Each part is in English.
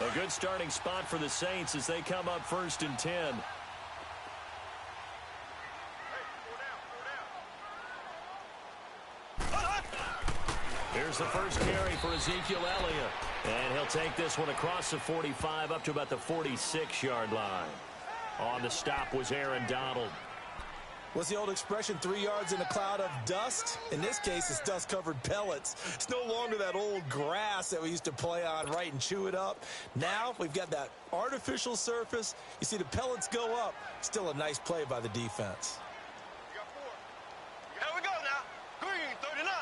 A good starting spot for the Saints as they come up 1st and 10. Here's the first carry for Ezekiel Elliott. And he'll take this one across the 45 up to about the 46-yard line. On the stop was Aaron Donald. What's the old expression, 3 yards in a cloud of dust? In this case, it's dust-covered pellets. It's no longer that old grass that we used to play on, right, and chew it up. Now we've got that artificial surface. You see the pellets go up. Still a nice play by the defense. Here we go now. Green 39.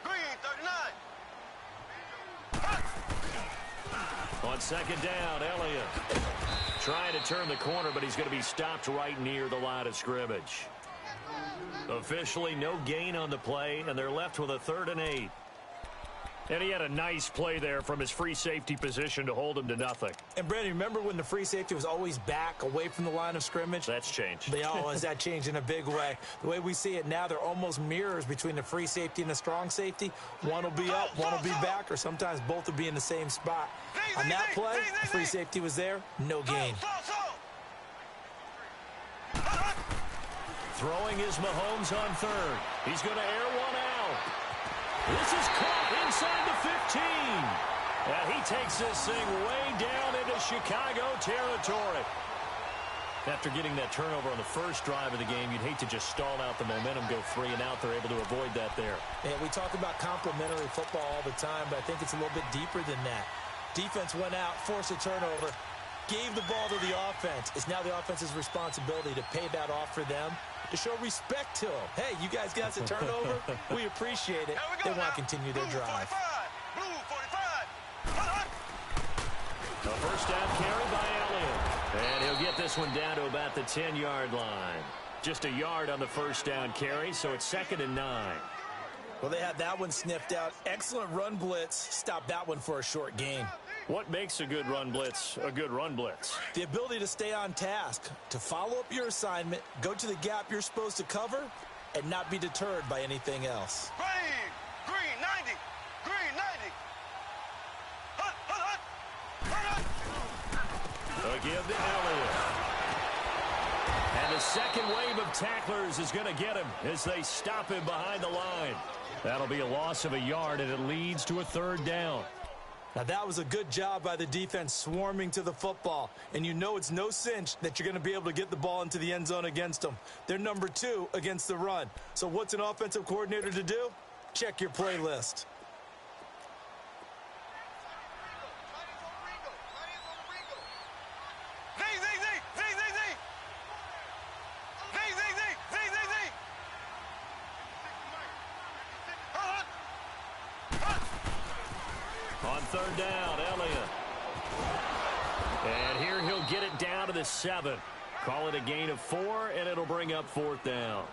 Green 39. On 2nd down, Elliott trying to turn the corner, but he's going to be stopped right near the line of scrimmage. Officially, no gain on the play, and they're left with a 3rd and 8. And he had a nice play there from his free safety position to hold him to nothing. And, Brandon, remember when the free safety was always back away from the line of scrimmage? That's changed. That changed in a big way. The way we see it now, they're almost mirrors between the free safety and the strong safety. One will be up, one will be back, or sometimes both will be in the same spot. On that play, the free safety was there, no gain. Throwing is Mahomes on 3rd. He's going to air one out. This is caught inside the 15. And he takes this thing way down into Chicago territory. After getting that turnover on the first drive of the game, you'd hate to just stall out the momentum, go 3 and out. They're able to avoid that there. Yeah, we talk about complementary football all the time, but I think it's a little bit deeper than that. Defense went out, forced a turnover, gave the ball to the offense. It's now the offense's responsibility to pay that off for them, to show respect to them. Hey, you guys got us a turnover. We appreciate it. They want to continue their drive. Blue 45. A first down carry by Elliott. And he'll get this one down to about the 10-yard line. Just a yard on the first down carry, so it's 2nd and 9. Well, they had that one sniffed out. Excellent run blitz. Stopped that one for a short gain. What makes a good run blitz a good run blitz? The ability to stay on task, to follow up your assignment, go to the gap you're supposed to cover, and not be deterred by anything else. Green 90. Green 90. Again to Elliott. And the second wave of tacklers is going to get him as they stop him behind the line. That'll be a loss of a yard, and it leads to a 3rd down. Now, that was a good job by the defense swarming to the football. And you know it's no cinch that you're going to be able to get the ball into the end zone against them. They're number 2 against the run. So what's an offensive coordinator to do? Check your playlist. On 3rd down, Elliott. And here he'll get it down to the 7. Call it a gain of 4, and it'll bring up 4th down.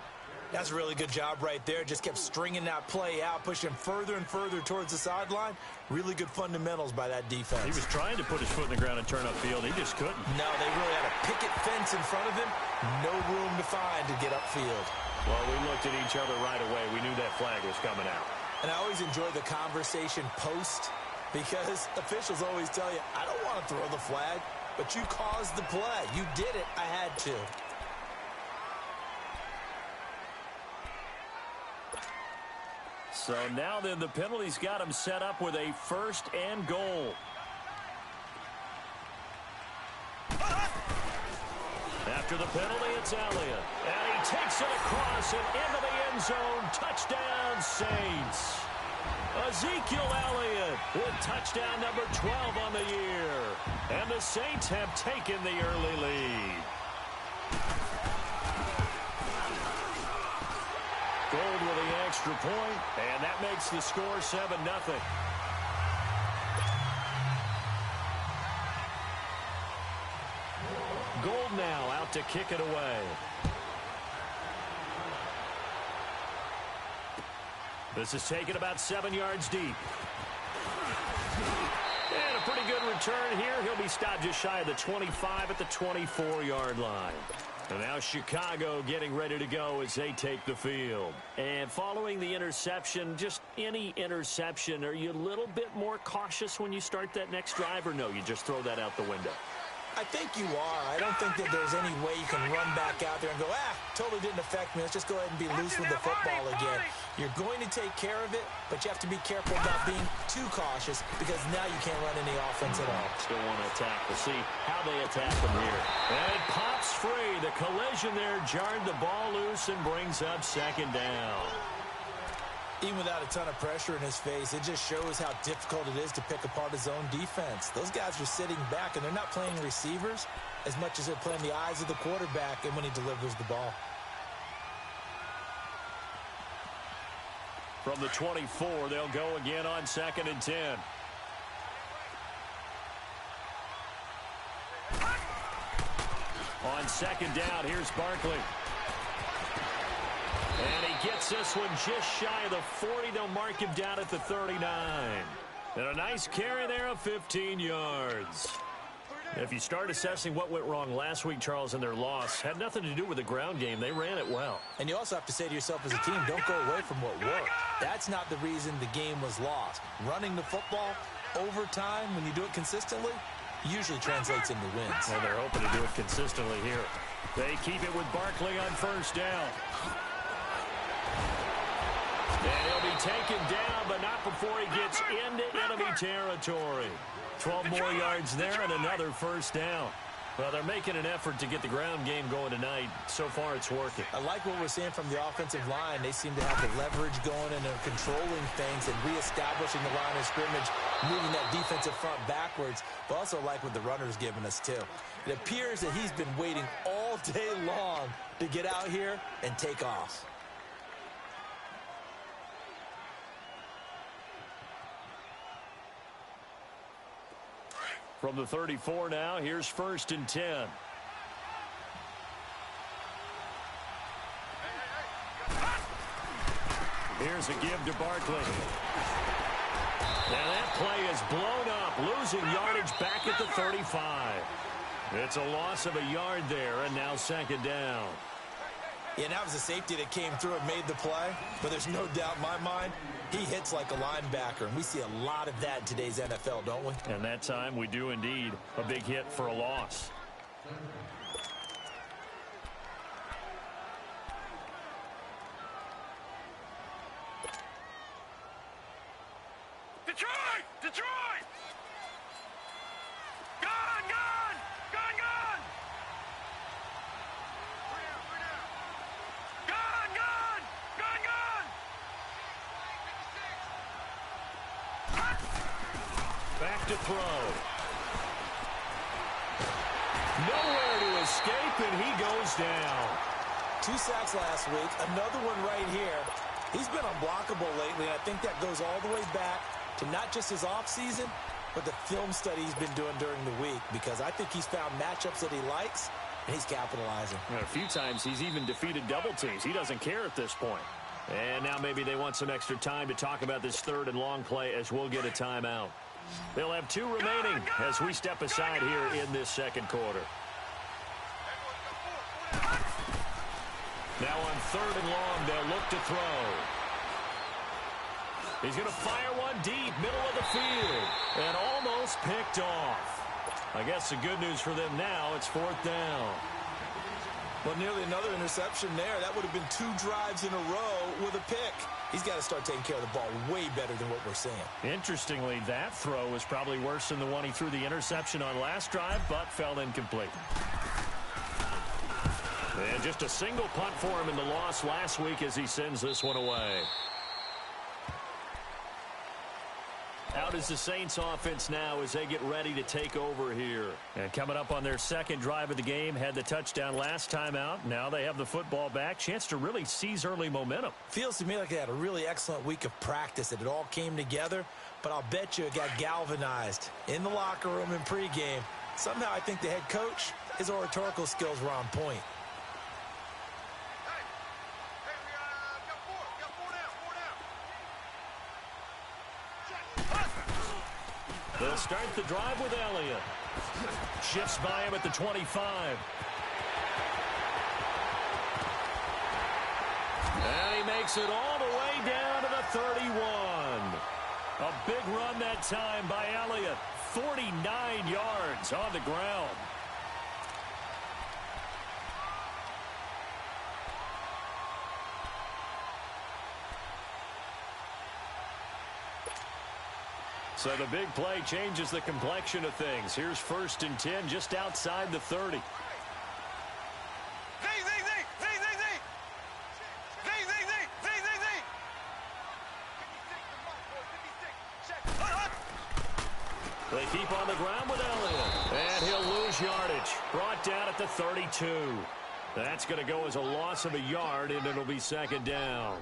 That's a really good job right there. Just kept stringing that play out, pushing further and further towards the sideline. Really good fundamentals by that defense. He was trying to put his foot in the ground and turn upfield. He just couldn't. No, they really had a picket fence in front of him. No room to find to get upfield. Well, we looked at each other right away. We knew that flag was coming out. And I always enjoy the conversation post, because officials always tell you, I don't want to throw the flag, but you caused the play. You did it. I had to. So now then the penalty's got him set up with a 1st and goal. After the penalty, it's Elliott. And he takes it across and into the end zone. Touchdown, Saints. Ezekiel Elliott with touchdown number 12 on the year. And the Saints have taken the early lead. Gold with the extra point, and that makes the score 7-0. Gold now out to kick it away. This is taken about 7 yards deep. And a pretty good return here. He'll be stopped just shy of the 25 at the 24-yard line. And now Chicago getting ready to go as they take the field. And following the interception, just any interception, are you a little bit more cautious when you start that next drive, or no, you just throw that out the window? I think you are. I don't think that there's any way you can run back out there and go, totally didn't affect me. Let's just go ahead and be loose with the football again. You're going to take care of it, but you have to be careful about being too cautious because now you can't run any offense at all. Still want to attack. We'll see how they attack them here. And it pops free. The collision there jarred the ball loose and brings up second down. Even without a ton of pressure in his face, it just shows how difficult it is to pick apart his own defense. Those guys are sitting back, and they're not playing receivers as much as they're playing the eyes of the quarterback and when he delivers the ball. From the 24, they'll go again on 2nd and 10. On 2nd down, here's Barkley. And he gets this one just shy of the 40. They'll mark him down at the 39. And a nice carry there of 15 yards. If you start assessing what went wrong last week, Charles, in their loss, had nothing to do with the ground game. They ran it well. And you also have to say to yourself as a team, don't go away from what worked. That's not the reason the game was lost. Running the football over time, when you do it consistently, usually translates into wins. Well, they're hoping to do it consistently here. They keep it with Barkley on 1st down. And he'll be taken down, but not before he gets into enemy territory. 12 more yards there and another 1st down. Well, they're making an effort to get the ground game going tonight. So far, it's working. I like what we're seeing from the offensive line. They seem to have the leverage going, and they're controlling things and reestablishing the line of scrimmage, moving that defensive front backwards. But also like what the runner's giving us, too. It appears that he's been waiting all day long to get out here and take off. From the 34 now, here's 1st and 10. Here's a give to Barkley. And that play is blown up, losing yardage back at the 35. It's a loss of a yard there, and now 2nd down. Yeah, that was a safety that came through and made the play, but there's no doubt in my mind, he hits like a linebacker, and we see a lot of that in today's NFL, don't we? And that time we do indeed. A big hit for a loss. Detroit! Detroit! Gone! Gone! Gone! Gone! Gone! Gone! Gone! Gone! Back to throw. Nowhere to escape, and he goes down. 2 sacks last week, another one right here. He's been unblockable lately, and I think that goes all the way back to not just his offseason, but the film study he's been doing during the week, because I think he's found matchups that he likes, and he's capitalizing. And a few times he's even defeated double teams. He doesn't care at this point. And now maybe they want some extra time to talk about this 3rd and long play as we'll get a timeout. They'll have 2 remaining as we step aside here in this 2nd quarter. Now on 3rd and long, they'll look to throw. He's going to fire one deep, middle of the field, and almost picked off. I guess the good news for them now, it's 4th down. Well, nearly another interception there. That would have been 2 drives in a row with a pick. He's got to start taking care of the ball way better than what we're seeing. Interestingly, that throw was probably worse than the one he threw the interception on last drive, but fell incomplete. And just a single punt for him in the loss last week as he sends this one away. Out is the Saints offense now as they get ready to take over here. And coming up on their 2nd drive of the game, had the touchdown last time out. Now they have the football back. Chance to really seize early momentum. Feels to me like they had a really excellent week of practice, that it all came together. But I'll bet you it got galvanized in the locker room in pregame. Somehow I think the head coach, his oratorical skills were on point. They'll start the drive with Elliott. Shifts by him at the 25. makes it all the way down to the 31. A big run that time by Elliott. 49 yards on the ground. So the big play changes the complexion of things. Here's 1st and 10 just outside the 30. They keep on the ground with Elliott. And he'll lose yardage. Brought down at the 32. That's going to go as a loss of a yard, and it'll be 2nd down.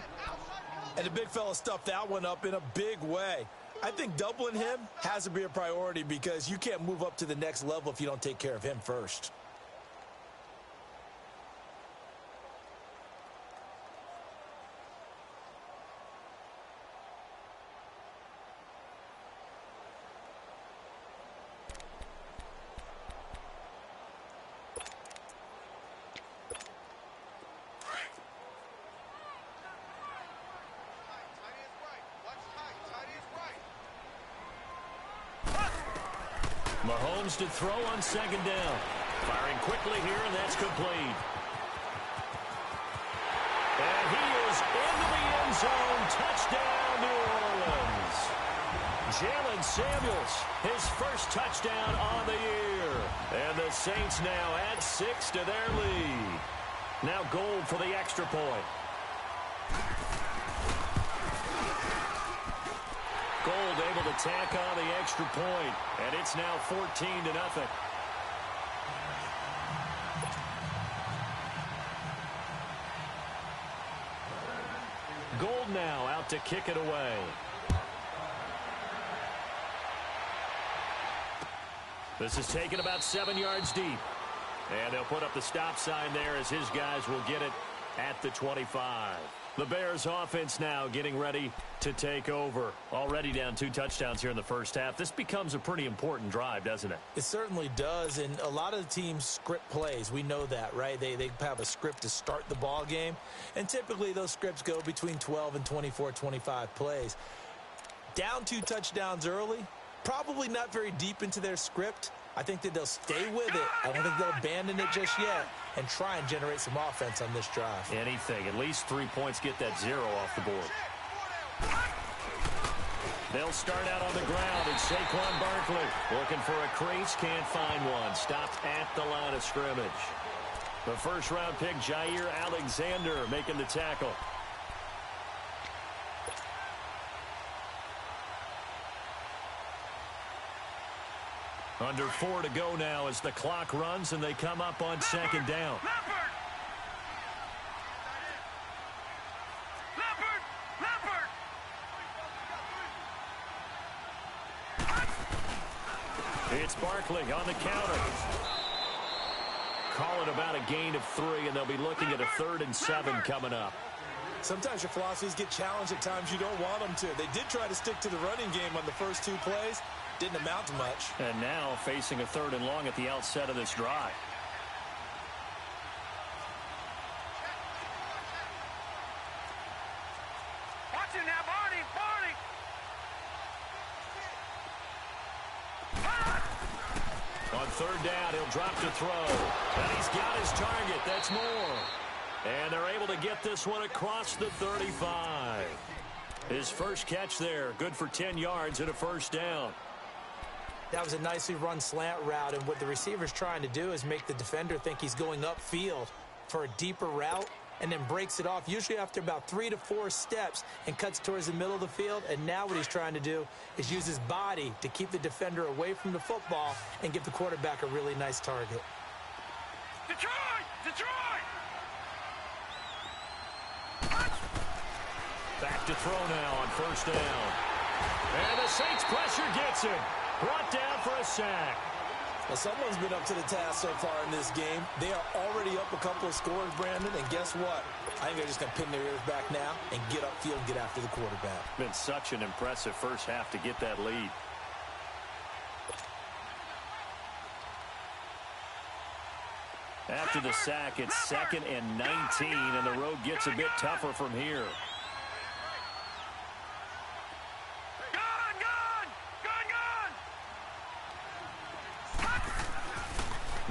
And the big fella stuffed that one up in a big way. I think doubling him has to be a priority because you can't move up to the next level if you don't take care of him first. Mahomes to throw on 2nd down. Firing quickly here, and that's complete. And he is into the end zone. Touchdown, New Orleans. Jalen Samuels, his first touchdown on the year. And the Saints now add 6 to their lead. Now Gold for the extra point. Gold able to tack on the extra point, and it's now 14-0. Gold now out to kick it away. This is taken about 7 yards deep. And they'll put up the stop sign there as his guys will get it at the 25. The Bears offense now getting ready to take over. Already down 2 touchdowns here in the first half. This becomes a pretty important drive, doesn't it? It certainly does, and a lot of the teams script plays. We know that, right? They have a script to start the ball game, and typically those scripts go between 12 and 24, 25 plays. Down 2 touchdowns early, probably not very deep into their script. I think that they'll stay with it. I don't think they'll abandon it just yet and try and generate some offense on this drive. Anything. At least 3 points, get that 0 off the board. They'll start out on the ground, and Saquon Barkley looking for a crease, can't find one. Stopped at the line of scrimmage. The first-round pick, Jair Alexander, making the tackle. Under 4 to go now as the clock runs, and they come up on 2nd down. It's Barkley on the counter. Calling about a gain of 3, and they'll be looking at a 3rd and 7 coming up. Sometimes your philosophies get challenged at times you don't want them to. They did try to stick to the running game on the first 2 plays. Didn't amount to much. And now facing a 3rd and long at the outset of this drive. Watch it now, Barney! On 3rd down, he'll drop to throw. And he's got his target. That's more. And they're able to get this one across the 35. His first catch there, good for 10 yards and a 1st down. That was a nicely run slant route, and what the receiver's trying to do is make the defender think he's going upfield for a deeper route and then breaks it off, usually after about 3 to 4 steps, and cuts towards the middle of the field. And now what he's trying to do is use his body to keep the defender away from the football and give the quarterback a really nice target. Detroit! Back to throw now on 1st down. And the Saints pressure gets him. Brought down for a sack. Well, someone's been up to the task so far in this game. They are already up a couple of scores, Brandon, and guess what? I think they're just going to pin their ears back now and get upfield and get after the quarterback. Been such an impressive first half to get that lead. After the sack, it's 2nd and 19, and the road gets a bit tougher from here.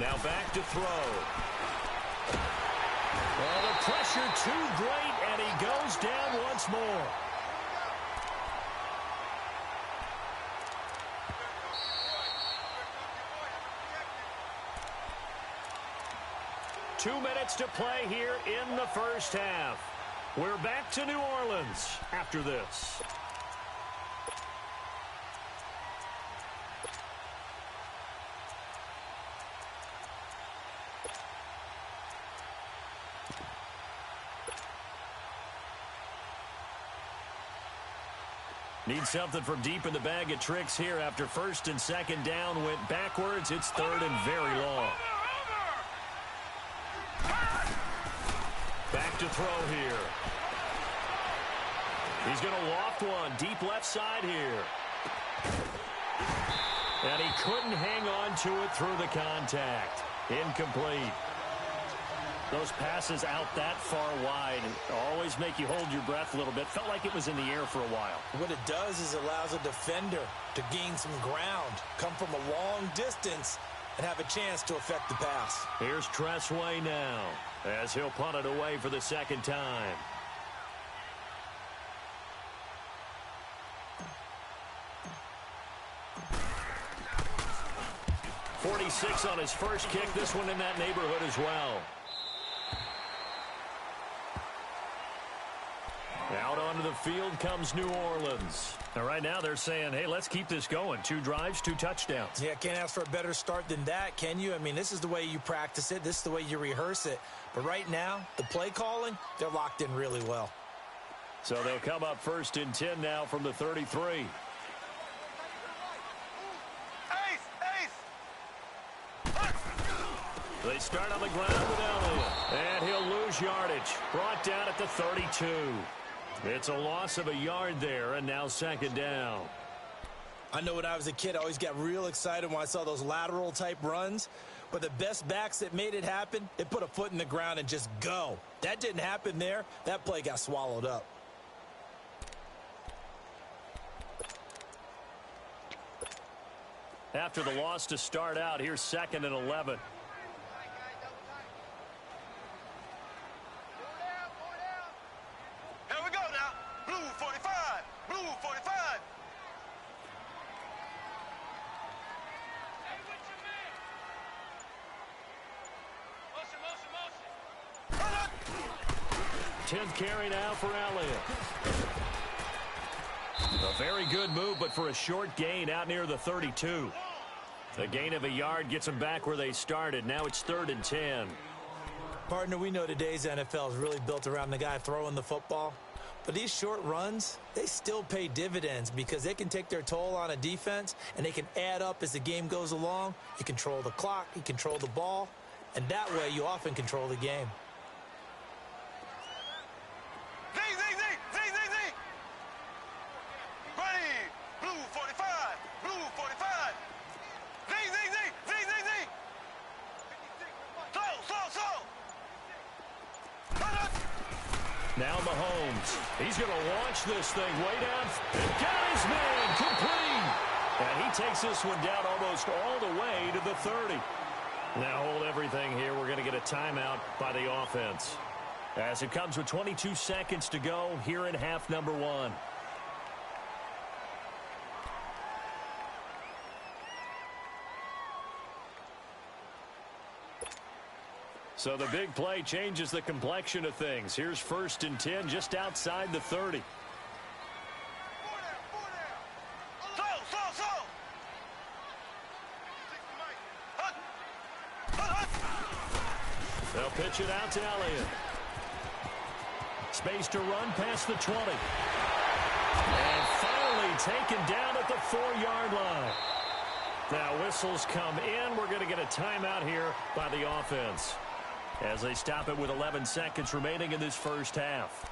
Now back to throw. Well, the pressure too great, and he goes down once more. Two minutes to play here in the first half. We're back to New Orleans after this. Need something from deep in the bag of tricks here after 1st and 2nd down went backwards. It's 3rd and very long. Back to throw here. He's going to loft one deep left side here. And he couldn't hang on to it through the contact. Incomplete. Those passes out that far wide always make you hold your breath a little bit. Felt like it was in the air for a while. What it does is allows a defender to gain some ground, come from a long distance, and have a chance to affect the pass. Here's Tressway now as he'll punt it away for the 2nd time. .46 on his first kick. This one in that neighborhood as well. Out onto the field comes New Orleans. Now, right now they're saying, hey, let's keep this going. 2 drives, 2 touchdowns. Yeah, can't ask for a better start than that, can you? I mean, this is the way you practice it. This is the way you rehearse it. But right now, the play calling, they're locked in really well. So they'll come up 1st and 10 now from the 33. They start on the ground with Elliott. And he'll lose yardage. Brought down at the 32. It's a loss of a yard there, and now 2nd down. I know when I was a kid, I always got real excited when I saw those lateral-type runs. But the best backs that made it happen, they put a foot in the ground and just go. That didn't happen there. That play got swallowed up. After the loss to start out, here's 2nd and 11. Carry now for Elliott. A very good move, but for a short gain out near the 32. The gain of a yard gets them back where they started. Now it's 3rd and 10. Partner, we know today's NFL is really built around the guy throwing the football. But these short runs, they still pay dividends because they can take their toll on a defense and they can add up as the game goes along. You control the clock, you control the ball, and that way you often control the game. Now Mahomes. He's going to launch this thing way down. And got his man complete. And he takes this one down almost all the way to the 30. Now hold everything here. We're going to get a timeout by the offense. As it comes with 22 seconds to go here in half number 1. So the big play changes the complexion of things. Here's 1st and 10 just outside the 30. They'll pitch it out to Elliott. Space to run past the 20. And finally taken down at the 4-yard line. Now whistles come in. We're going to get a timeout here by the offense, as they stop it with 11 seconds remaining in this first half.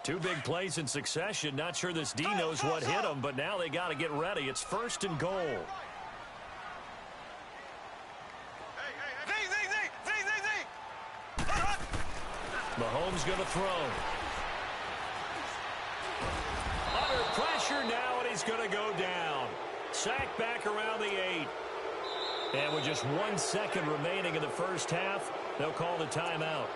Two big plays in succession. Not sure this D knows what hit him, but now they got to get ready. It's 1st and goal. Mahomes going to throw. Under pressure now, and he's going to go down. Sacked back around the 8. And with just 1 second remaining in the first half, they'll call the timeout.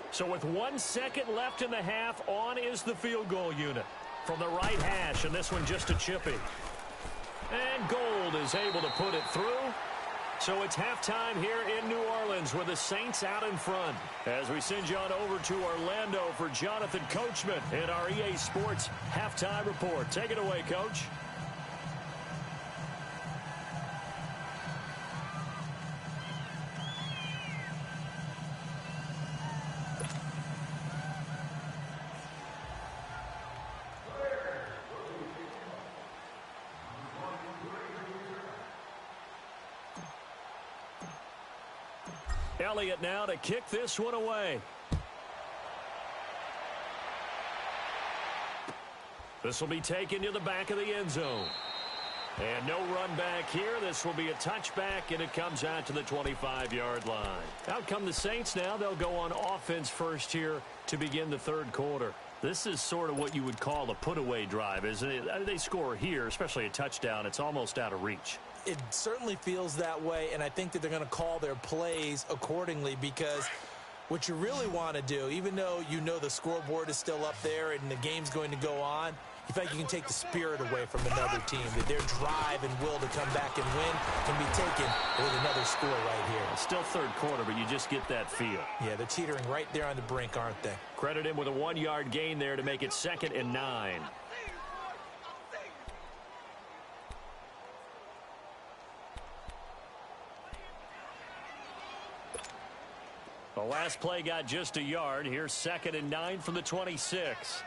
So with 1 second left in the half, on is the field goal unit from the right hash, and this one just a chippy. And Gold is able to put it through. So it's halftime here in New Orleans with the Saints out in front. As we send you on over to Orlando for Jonathan Coachman in our EA Sports Halftime Report. Take it away, Coach. Elliott now to kick this one away. This will be taken to the back of the end zone. And no run back here. This will be a touchback, and it comes out to the 25-yard line. Out come the Saints now. They'll go on offense first here to begin the third quarter. This is sort of what you would call a put-away drive, isn't it? They score here, especially a touchdown. It's almost out of reach. It certainly feels that way, and I think that they're going to call their plays accordingly, because what you really want to do, even though you know the scoreboard is still up there and the game's going to go on, you feel like you can take the spirit away from another team, that their drive and will to come back and win can be taken with another score right here. It's still third quarter, but you just get that feel. Yeah, they're teetering right there on the brink, aren't they? Credit him with a 1-yard gain there to make it 2nd and 9. The last play got just a yard. Here's 2nd and 9 from the 26.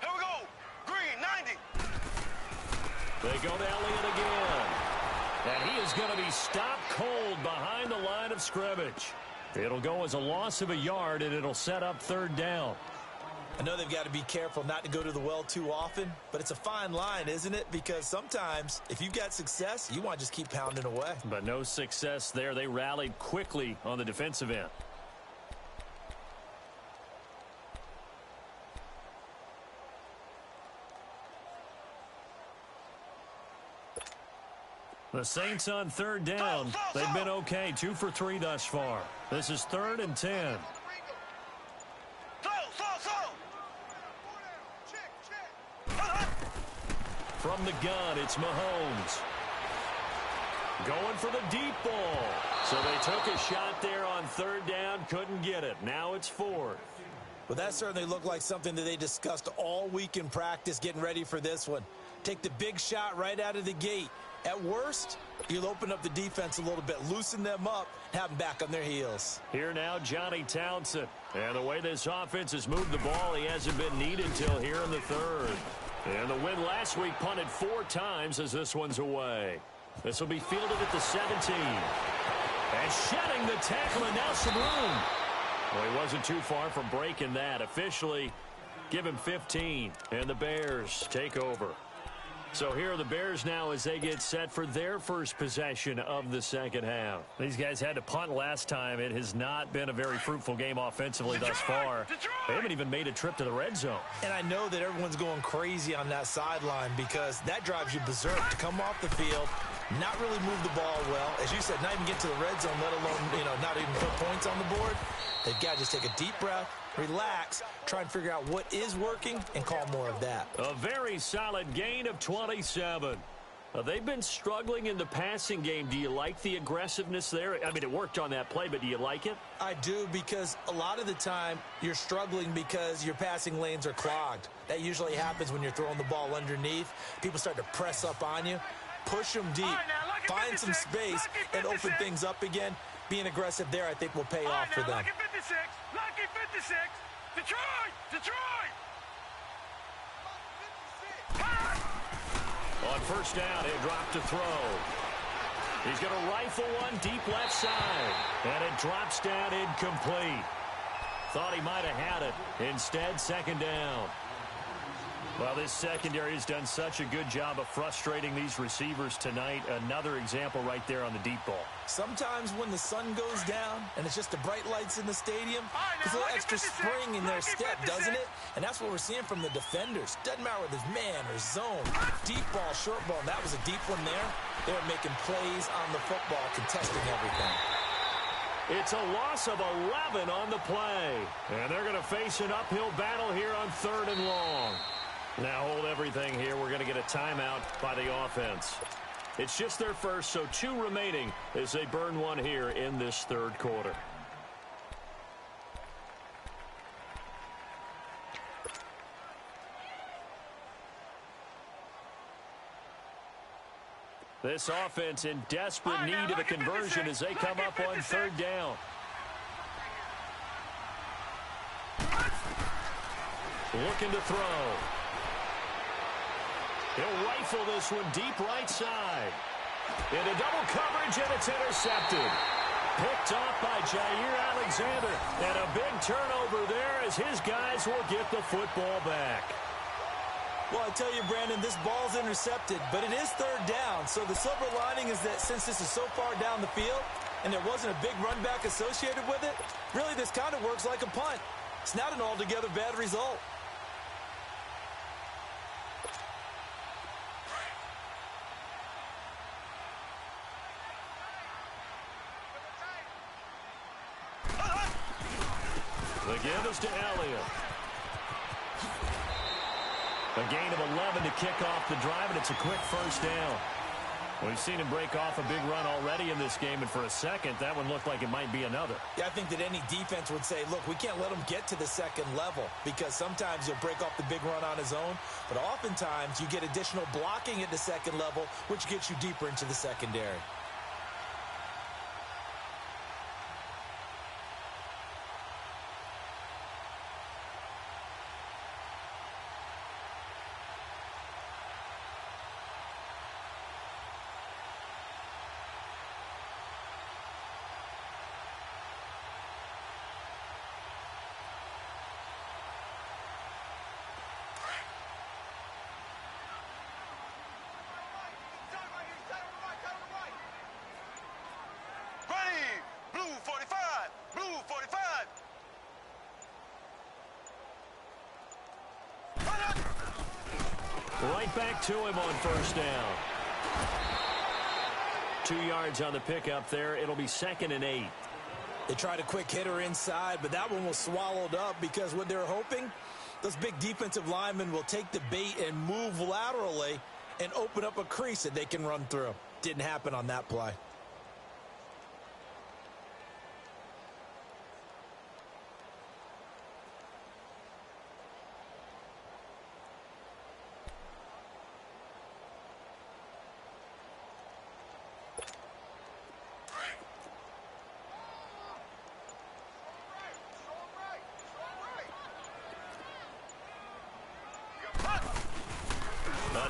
Here we go. Green, 90. They go to Elliott again. And he is going to be stopped cold behind the line of scrimmage. It'll go as a loss of a yard, and it'll set up 3rd down. I know they've got to be careful not to go to the well too often, but it's a fine line, isn't it? Because sometimes, if you've got success, you want to just keep pounding away. But no success there. They rallied quickly on the defensive end. The Saints on 3rd down. They've been okay, 2 for 3 thus far. This is 3rd and 10. From the gun, it's Mahomes. Going for the deep ball. So they took a shot there on 3rd down, couldn't get it. Now it's 4th. Well, that certainly looked like something that they discussed all week in practice, getting ready for this one. Take the big shot right out of the gate. At worst, you'll open up the defense a little bit, loosen them up, have them back on their heels. Here now, Johnny Townsend. And the way this offense has moved the ball, he hasn't been needed till here in the 3rd. And the win last week punted 4 times as this one's away. This will be fielded at the 17. And shedding the tackle, and now some room. Well, he wasn't too far from breaking that. Officially, give him 15. And the Bears take over. So here are the Bears now as they get set for their first possession of the second half. These guys had to punt last time. It has not been a very fruitful game offensively thus far. They haven't even made a trip to the red zone. And I know that everyone's going crazy on that sideline because that drives you berserk to come off the field, not really move the ball well. As you said, not even get to the red zone, let alone, not even put points on the board. They've got to just take a deep breath, relax, try and figure out what is working, and call more of that. A very solid gain of 27. They've been struggling in the passing game. Do you like the aggressiveness there? I mean, it worked on that play, but do you like it? I do, because a lot of the time you're struggling because your passing lanes are clogged. That usually happens when you're throwing the ball underneath. People start to press up on you. Push them deep. Find some space and open things up again. Being aggressive there, I think, will pay off for them. Lucky 56. Lucky 56. Detroit! Detroit! On first down, he'll drop to throw. He's going to rifle one deep left side. And it drops down incomplete. Thought he might have had it. Instead, second down. Well, this secondary has done such a good job of frustrating these receivers tonight. Another example right there on the deep ball. Sometimes when the sun goes down and it's just the bright lights in the stadium, there's a little extra spring in their step, doesn't it? And that's what we're seeing from the defenders. Doesn't matter whether it's man or zone, deep ball, short ball. And that was a deep one there. They were making plays on the football, contesting everything. It's a loss of 11 on the play. And they're going to face an uphill battle here on 3rd and long. Now hold everything here. We're going to get a timeout by the offense. It's just their first, so 2 remaining as they burn one here in this 3rd quarter. This offense in desperate need of a conversion as they come up on 3rd down. Looking to throw. He'll rifle this one deep right side. Into double coverage, and it's intercepted. Picked off by Jair Alexander. And a big turnover there as his guys will get the football back. Well, I tell you, Brandon, this ball's intercepted, but it is 3rd down. So the silver lining is that since this is so far down the field and there wasn't a big run back associated with it, really this kind of works like a punt. It's not an altogether bad result. The give is to Elliott. A gain of 11 to kick off the drive, and it's a quick first down. We've seen him break off a big run already in this game, and for a second, that one looked like it might be another. Yeah, I think that any defense would say, look, we can't let him get to the 2nd level because sometimes he'll break off the big run on his own, but oftentimes you get additional blocking at the 2nd level, which gets you deeper into the secondary. Right back to him on first down. 2 yards on the pickup there. It'll be 2nd and 8. They tried a quick hitter inside, but that one was swallowed up because what they're hoping, those big defensive linemen will take the bait and move laterally and open up a crease that they can run through. Didn't happen on that play.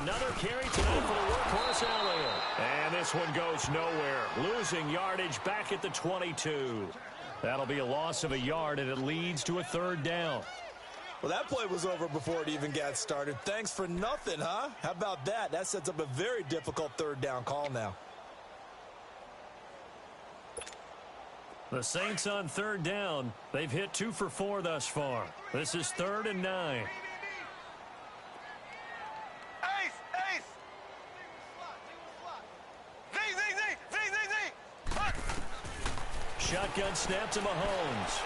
Another carry tonight for the workhorse Elliott. And this one goes nowhere. Losing yardage back at the 22. That'll be a loss of a yard, and it leads to a 3rd down. Well, that play was over before it even got started. Thanks for nothing, huh? How about that? That sets up a very difficult 3rd down call now. The Saints on 3rd down. They've hit 2 for 4 thus far. This is 3rd and 9. Shotgun snap to Mahomes.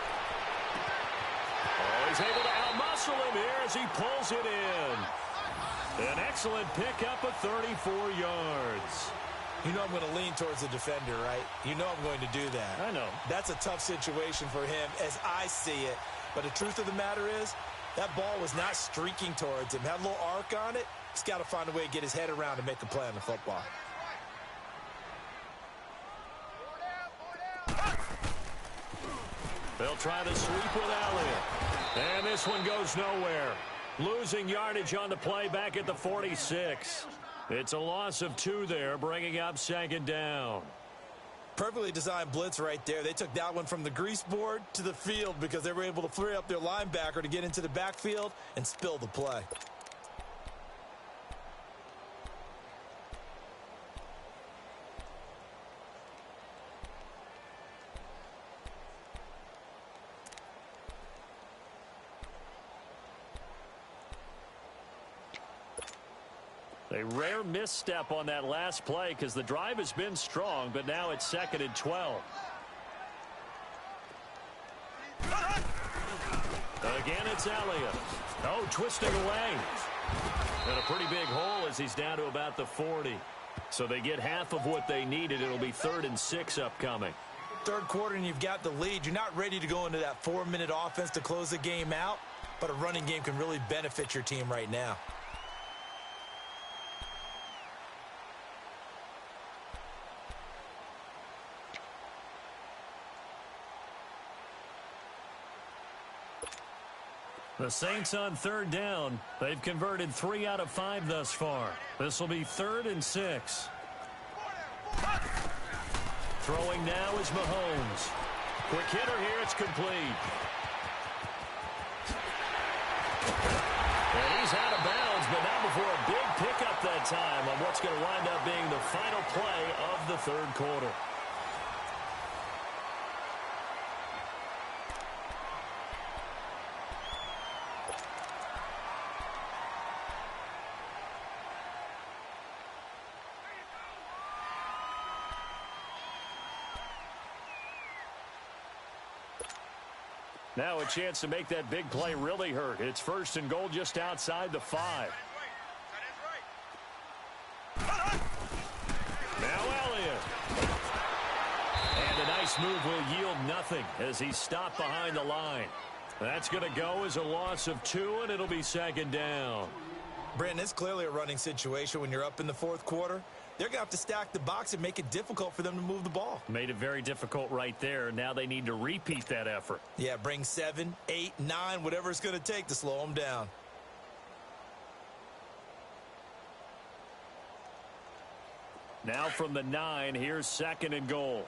Oh, he's able to outmuscle him here as he pulls it in. An excellent pickup of 34 yards. You know I'm going to lean towards the defender, right? You know I'm going to do that. I know. That's a tough situation for him as I see it. But the truth of the matter is, that ball was not streaking towards him. Had a little arc on it. He's got to find a way to get his head around and make a play on the football. They'll try the sweep with Elliott. And this one goes nowhere. Losing yardage on the play back at the 46. It's a loss of 2 there, bringing up 2nd down. Perfectly designed blitz right there. They took that one from the grease board to the field because they were able to free up their linebacker to get into the backfield and spill the play. A rare misstep on that last play because the drive has been strong, but now it's 2nd and 12. Again, it's Elliott. Oh, twisting away. And a pretty big hole as he's down to about the 40. So they get half of what they needed. It'll be 3rd and 6 upcoming. Third quarter and you've got the lead. You're not ready to go into that 4-minute offense to close the game out, but a running game can really benefit your team right now. The Saints on 3rd down. They've converted 3 out of 5 thus far. This will be 3rd and 6. Throwing now is Mahomes. Quick hitter here. It's complete. And he's out of bounds, but not before a big pickup that time on what's going to wind up being the final play of the 3rd quarter. Now a chance to make that big play really hurt. It's 1st and goal just outside the 5. Now Elliott. And a nice move will yield nothing as he's stopped behind the line. That's going to go as a loss of 2, and it'll be 2nd down. Brandon, it's clearly a running situation when you're up in the 4th quarter. They're going to have to stack the box and make it difficult for them to move the ball. Made it very difficult right there. Now they need to repeat that effort. Yeah, bring 7, 8, 9, whatever it's going to take to slow them down. Now from the 9, here's 2nd and goal.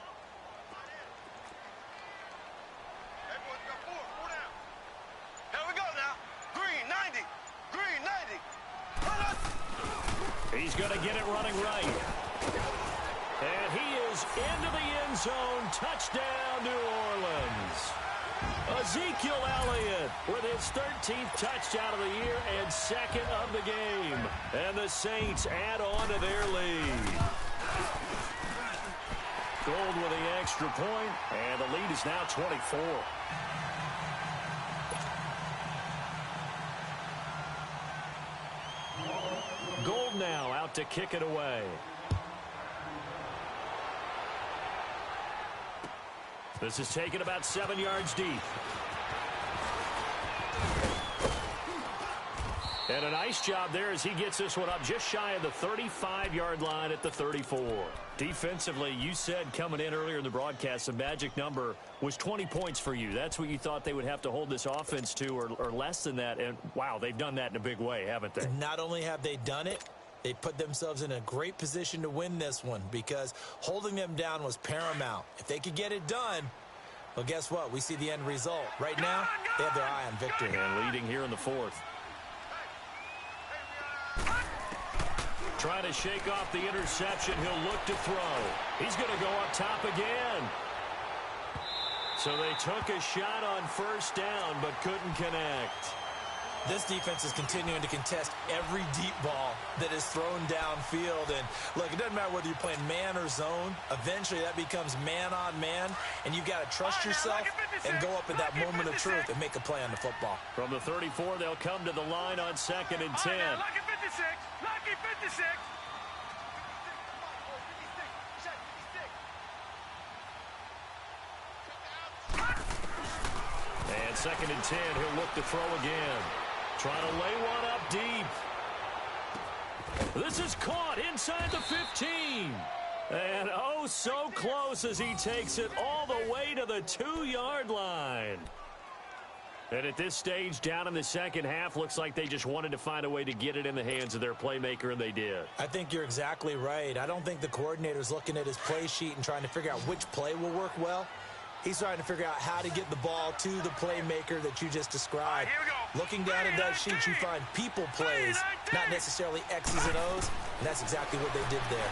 Here we go now. Green, 90. Green, 90. He's going to get it running right. And he is into the end zone. Touchdown, New Orleans. Ezekiel Elliott with his 13th touchdown of the year and 2nd of the game. And the Saints add on to their lead. Gold with the extra point, and the lead is now 24. Gold now out to kick it away. This is taken about 7 yards deep. And a nice job there as he gets this one up just shy of the 35-yard line at the 34. Defensively, you said coming in earlier in the broadcast, the magic number was 20 points for you. That's what you thought they would have to hold this offense to, or less than that. And, wow, they've done that in a big way, haven't they? And not only have they done it, they put themselves in a great position to win this one because holding them down was paramount. If they could get it done, well, guess what? We see the end result. Right now, they have their eye on victory. And leading here in the 4th. Trying to shake off the interception. He'll look to throw. He's going to go up top again. So they took a shot on 1st down but couldn't connect. This defense is continuing to contest every deep ball that is thrown downfield. And, look, it doesn't matter whether you're playing man or zone. Eventually, that becomes man on man, and you've got to trust yourself and go up at that moment of truth and make a play on the football. From the 34, they'll come to the line on 2nd and 10. Lucky 56. Lucky 56. And 2nd and 10, he'll look to throw again. Trying to lay one up deep. This is caught inside the 15. And oh, so close as he takes it all the way to the 2-yard line. And at this stage, down in the second half, looks like they just wanted to find a way to get it in the hands of their playmaker, and they did. I think you're exactly right. I don't think the coordinator's looking at his play sheet and trying to figure out which play will work well. He's trying to figure out how to get the ball to the playmaker that you just described. Looking down at that sheet, you find people plays, not necessarily X's and O's, and that's exactly what they did there.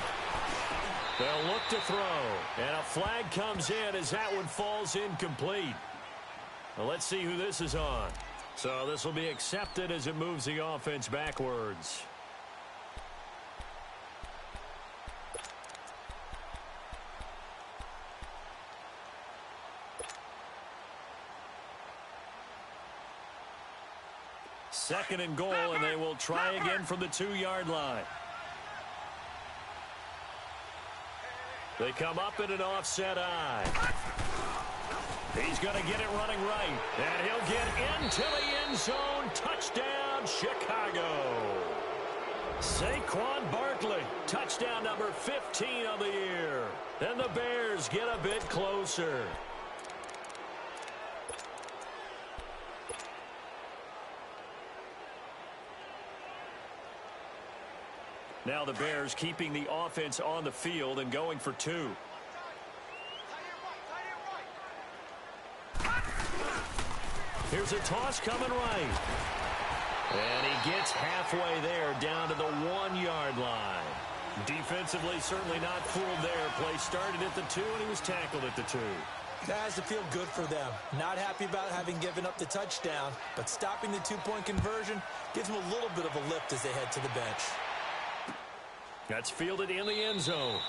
They'll look to throw, and a flag comes in as that one falls incomplete. Well, let's see who this is on. So this will be accepted as it moves the offense backwards. Second and goal, and they will try again from the 2-yard line. They come up in an offset eye. He's going to get it running right, and he'll get into the end zone. Touchdown, Chicago. Saquon Barkley, touchdown number 15 of the year. And the Bears get a bit closer. Now the Bears keeping the offense on the field and going for 2. Here's a toss coming right. And he gets halfway there down to the 1-yard line. Defensively, certainly not fooled there. Play started at the 2, and he was tackled at the 2. That has to feel good for them. Not happy about having given up the touchdown, but stopping the 2-point conversion gives them a little bit of a lift as they head to the bench. That's fielded in the end zone.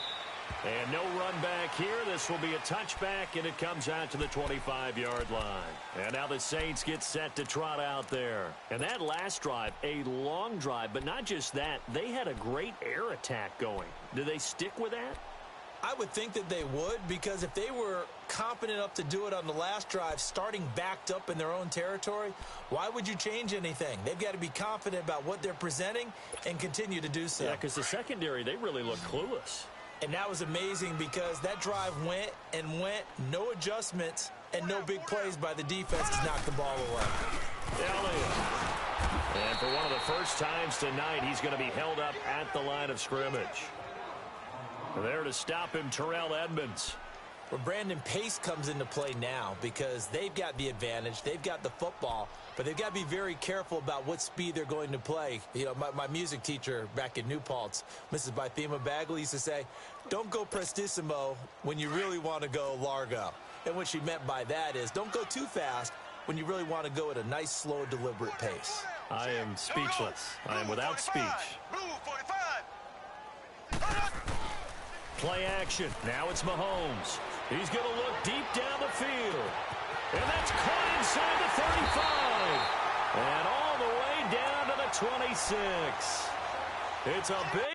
And no run back here. This will be a touchback, and it comes out to the 25-yard line. And now the Saints get set to trot out there. And that last drive, a long drive, but not just that. They had a great air attack going. Do they stick with that? I would think that they would, because if they were confident enough to do it on the last drive, starting backed up in their own territory, why would you change anything? They've got to be confident about what they're presenting and continue to do so. Yeah, because the secondary, they really look clueless. And that was amazing because that drive went and went, no adjustments, and no big plays by the defense to knock the ball away. Elliott. And for one of the first times tonight, he's going to be held up at the line of scrimmage. There to stop him, Terrell Edmonds. Well, Brandon, pace comes into play now because they've got the advantage. They've got the football, but they've got to be very careful about what speed they're going to play. You know, my music teacher back in New Paltz, Mrs. Bythema Bagley, used to say, don't go prestissimo when you really want to go largo. And what she meant by that is don't go too fast when you really want to go at a nice, slow, deliberate pace. I am speechless. I am without speech. Blue 45. Play action. Now it's Mahomes. He's going to look deep down the field. And that's caught inside the 35. And all the way down to the 26. It's a big...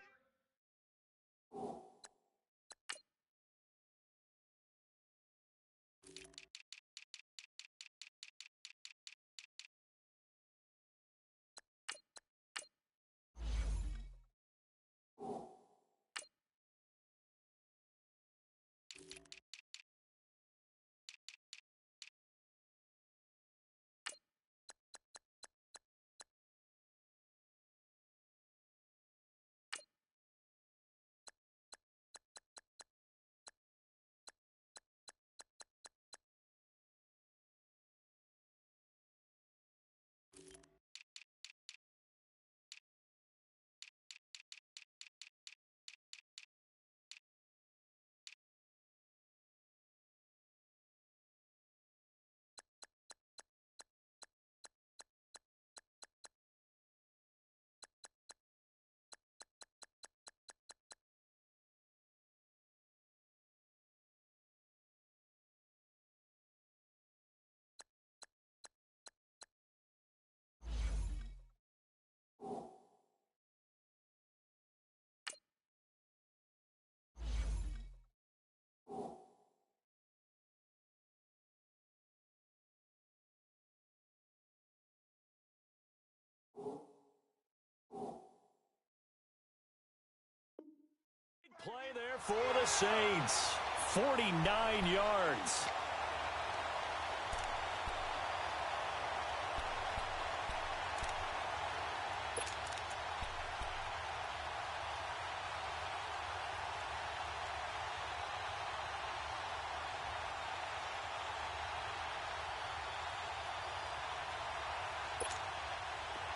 Play there for the Saints. 49 yards.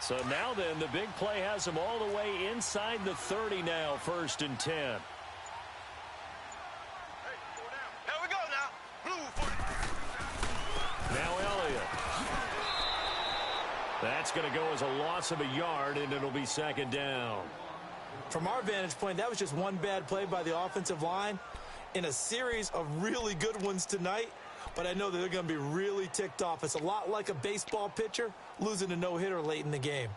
So now then, the big play has them all the way inside the 30 now, 1st and 10. Here we go now. Blue 40. Now Elliott. That's going to go as a loss of a yard, and it'll be 2nd down. From our vantage point, that was just one bad play by the offensive line in a series of really good ones tonight. But I know that they're going to be really ticked off. It's a lot like a baseball pitcher losing a no-hitter late in the game.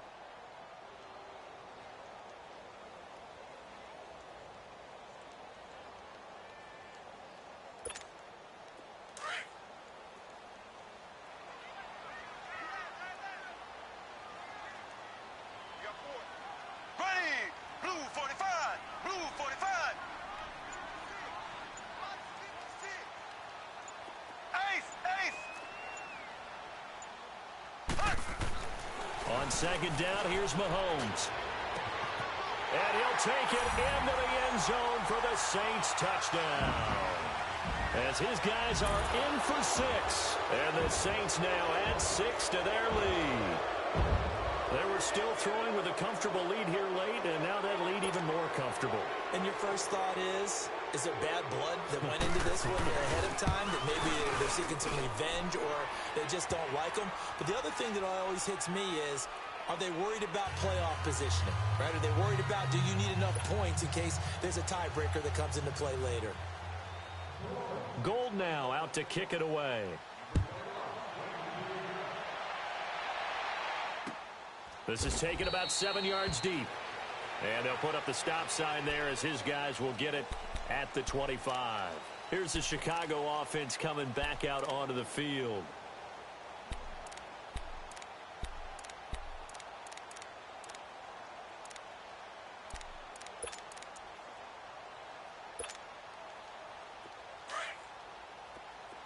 Ready. Blue 45. Blue 45. On 2nd down, here's Mahomes. And he'll take it into the end zone for the Saints touchdown. As his guys are in for 6. And the Saints now add 6 to their lead. They were still throwing with a comfortable lead here late, and now that lead even more comfortable. And your first thought is there bad blood that went into this one ahead of time, that maybe they're seeking some revenge or they just don't like them? But the other thing that always hits me is, are they worried about playoff positioning, right? Are they worried about, do you need enough points in case there's a tiebreaker that comes into play later? Gold now out to kick it away. This is taken about 7 yards deep. And they'll put up the stop sign there as his guys will get it at the 25. Here's the Chicago offense coming back out onto the field.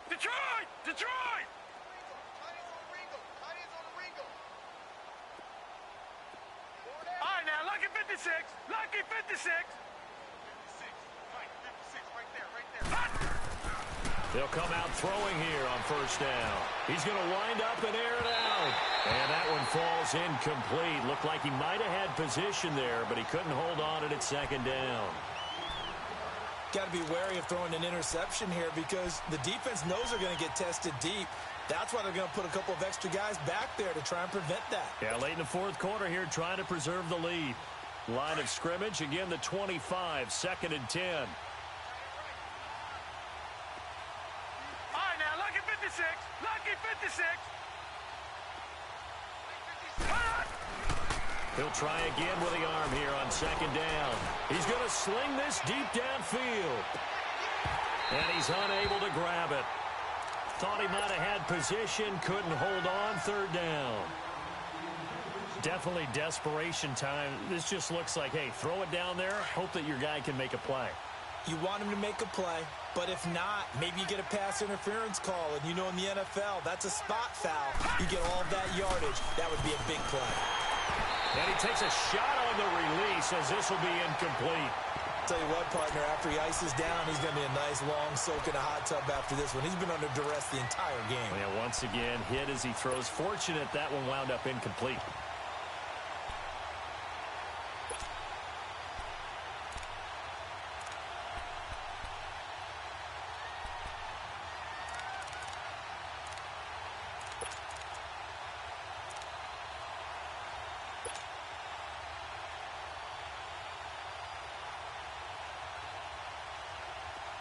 Detroit! Detroit! All right, now, lucky 56. Lucky 56. 56. Right, 56. Right there, right there. They'll come out throwing here on 1st down. He's going to wind up and air it out. And that one falls incomplete. Looked like he might have had position there, but he couldn't hold on it at 2nd down. Got to be wary of throwing an interception here because the defense knows they're going to get tested deep. That's why they're going to put a couple of extra guys back there to try and prevent that. Yeah, late in the 4th quarter here, trying to preserve the lead. Line of scrimmage, again, the 25, 2nd and 10. All right, now, lucky 56. Lucky 56. He'll try again with the arm here on 2nd down. He's going to sling this deep downfield. And he's unable to grab it. Thought he might have had position, couldn't hold on, 3rd down. Definitely desperation time. This just looks like, hey, throw it down there, hope that your guy can make a play. You want him to make a play, but if not, maybe you get a pass interference call. And you know in the NFL, that's a spot foul. You get all of that yardage. That would be a big play. And he takes a shot on the release as this will be incomplete. Tell you what, partner, after he ices down, he's going to be a nice long soak in a hot tub after this one. He's been under duress the entire game. Yeah, once again, hit as he throws. Fortunate that one wound up incomplete.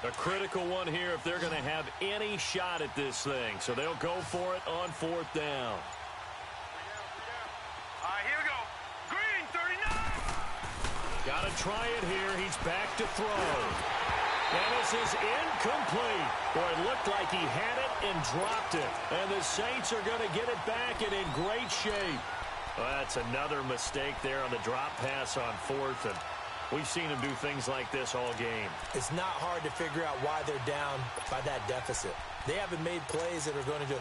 A critical one here if they're going to have any shot at this thing. So they'll go for it on 4th down. All right, here we go. Green, 39. Got to try it here. He's back to throw. And this is incomplete. Boy, it looked like he had it and dropped it. And the Saints are going to get it back and in great shape. Well, that's another mistake there on the drop pass on 4th. And we've seen him do things like this all game. It's not hard to figure out why they're down by that deficit. They haven't made plays that are going to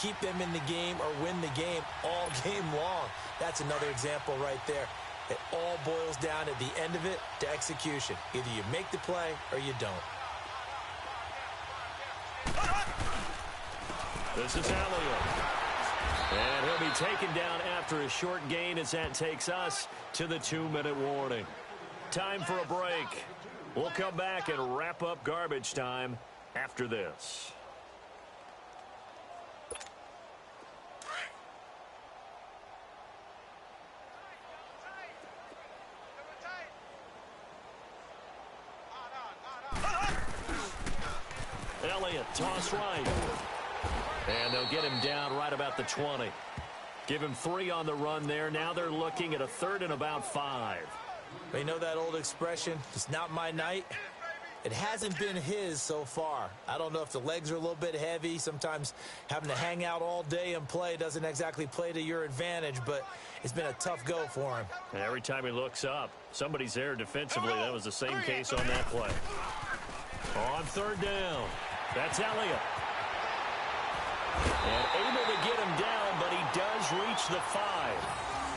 keep them in the game or win the game all game long. That's another example right there. It all boils down at the end of it to execution. Either you make the play or you don't. This is Elliott. And he'll be taken down after a short gain as that takes us to the 2-minute warning. Time for a break. We'll come back and wrap up garbage time after this. Elliott, toss right. And they'll get him down right about the 20. Give him 3 on the run there. Now they're looking at a 3rd and about 5. You know that old expression, it's not my night? It hasn't been his so far. I don't know if the legs are a little bit heavy. Sometimes having to hang out all day and play doesn't exactly play to your advantage, but it's been a tough go for him. And every time he looks up, somebody's there defensively. That was the same case on that play. On 3rd down, that's Elliott. And able to get him down, but he does reach the 5.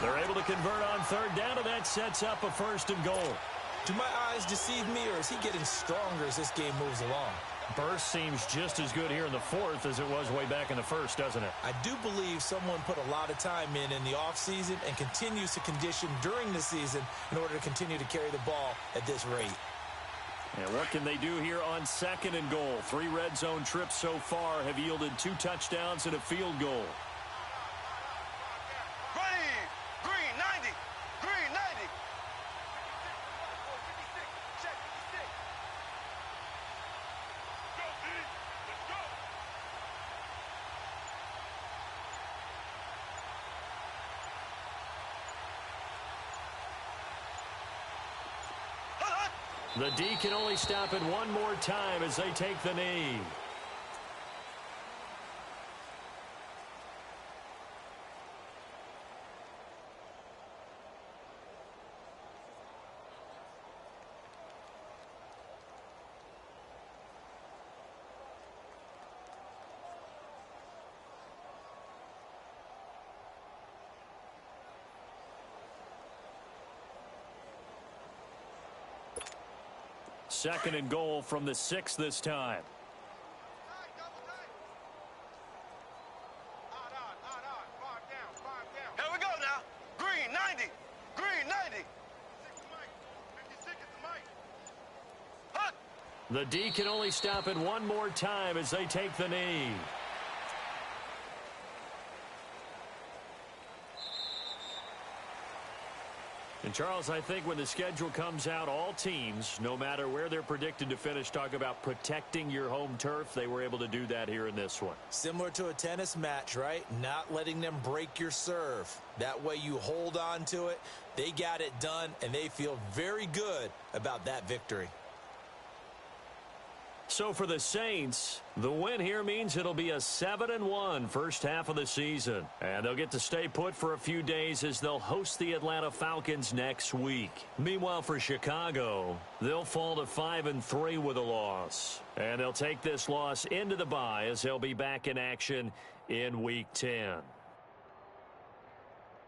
They're able to convert on 3rd down, and that sets up a 1st and goal. Do my eyes deceive me, or is he getting stronger as this game moves along? Burst seems just as good here in the 4th as it was way back in the 1st, doesn't it? I do believe someone put a lot of time in the offseason and continues to condition during the season in order to continue to carry the ball at this rate. And what can they do here on 2nd and goal? 3 red zone trips so far have yielded 2 touchdowns and a field goal. Green 90. Green 90. Go, D. Let's go. The D can only stop it one more time as they take the knee. Second and goal from the 6 this time. Here we go now. Green 90. Green 90. Huck. The D can only stop it one more time as they take the knee. And, Charles, I think when the schedule comes out, all teams, no matter where they're predicted to finish, talk about protecting your home turf. They were able to do that here in this one. Similar to a tennis match, right? Not letting them break your serve. That way you hold on to it. They got it done, and they feel very good about that victory. So for the Saints, the win here means it'll be a 7-1 first half of the season. And they'll get to stay put for a few days as they'll host the Atlanta Falcons next week. Meanwhile, for Chicago, they'll fall to 5-3 with a loss. And they'll take this loss into the bye as they'll be back in action in Week 10.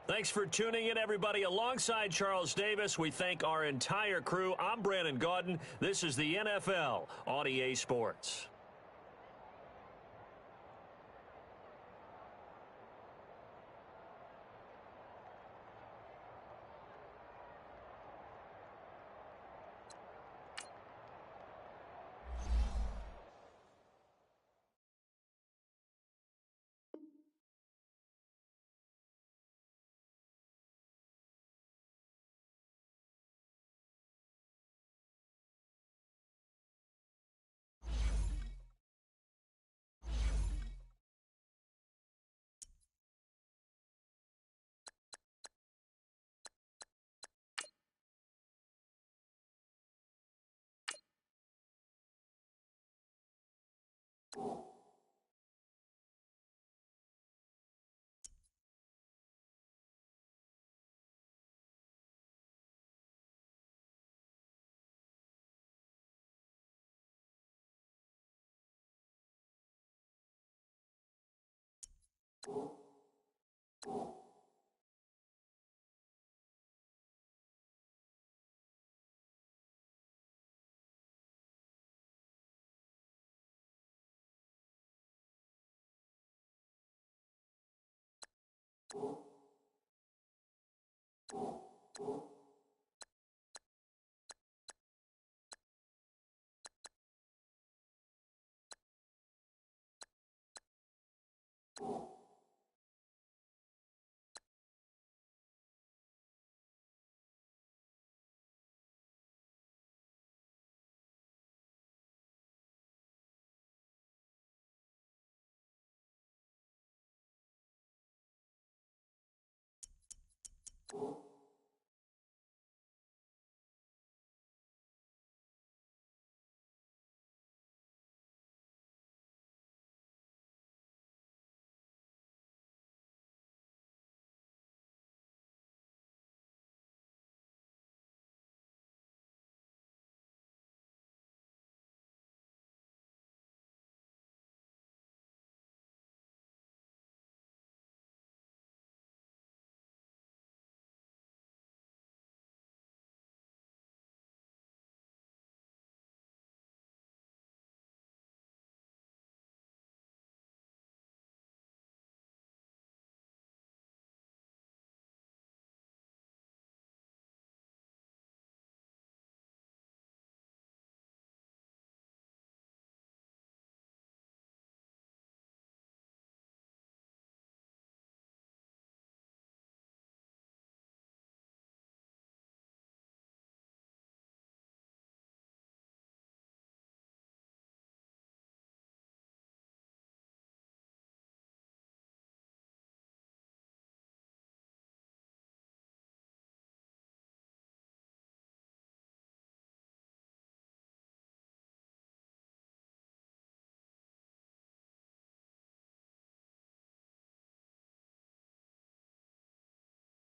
Thanks for tuning in, everybody. Alongside Charles Davis, we thank our entire crew. I'm Brandon Gaudin. This is the NFL on EA Sports.